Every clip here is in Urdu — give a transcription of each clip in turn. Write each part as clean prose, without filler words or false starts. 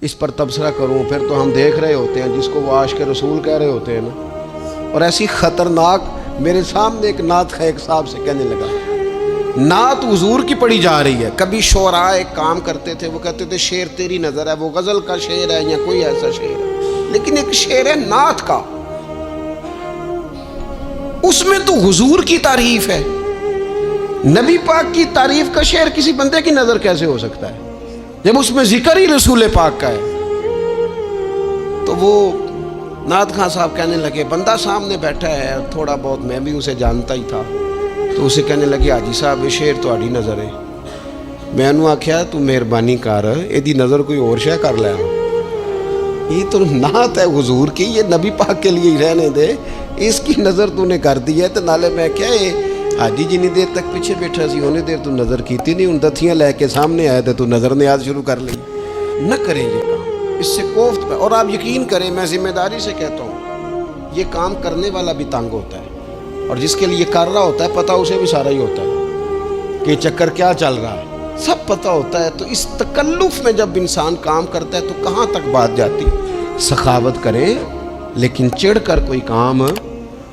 اس پر تبصرہ کروں، پھر تو ہم دیکھ رہے ہوتے ہیں جس کو وہ عاشق رسول کہہ رہے ہوتے ہیں نا. اور ایسی خطرناک، میرے سامنے ایک نعت خیق صاحب سے کہنے لگا، نعت حضور کی پڑھی جا رہی ہے. کبھی شعراء ایک کام کرتے تھے، وہ کہتے تھے شعر تیری نظر ہے، وہ غزل کا شعر ہے یا کوئی ایسا شعر ہے، لیکن ایک شعر ہے نعت کا، اس میں تو حضور کی تعریف ہے. نبی پاک کی تعریف کا شعر کسی بندے کی نظر کیسے ہو سکتا ہے جب اس میں ذکر ہی رسول پاک کا ہے؟ تو وہ نعت خان صاحب کہنے لگے، بندہ سامنے بیٹھا ہے، تھوڑا بہت میں بھی اسے جانتا ہی تھا، تو اسے کہنے لگے حاجی صاحب یہ شعر تہاڈی نظر ہے. میں نے آخیا تو مہربانی کر یہ نظر کوئی اور شے کر لیا، یہ تو نعت ہے حضور کی، یہ نبی پاک کے لیے ہی رہنے دے، اس کی نظر تو نے کر دی ہے. تو نالے میں کیا حاجی جنی دیر تک پیچھے بیٹھا سی انہیں دیر تو نظر کیتی نہیں، ان دتھیاں لے کے سامنے آئے تو نظر نیاز شروع کر لی. نہ کریں یہ کام، اس سے کوفت پہ. اور آپ یقین کریں، میں ذمہ داری سے کہتا ہوں، یہ کام کرنے والا بھی تنگ ہوتا ہے، اور جس کے لیے کر رہا ہوتا ہے پتہ اسے بھی سارا ہی ہوتا ہے کہ چکر کیا چل رہا ہے، سب پتہ ہوتا ہے. تو اس تکلف میں جب انسان کام کرتا ہے تو کہاں تک بات جاتی. سخاوت کریں لیکن چڑھ کر کوئی کام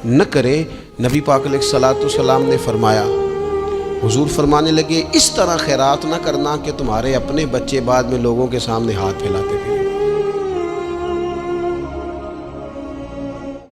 نہ کریں. نبی پاک علیہ الصلوۃ والسلام نے فرمایا، حضور فرمانے لگے اس طرح خیرات نہ کرنا کہ تمہارے اپنے بچے بعد میں لوگوں کے سامنے ہاتھ پھیلاتے تھے.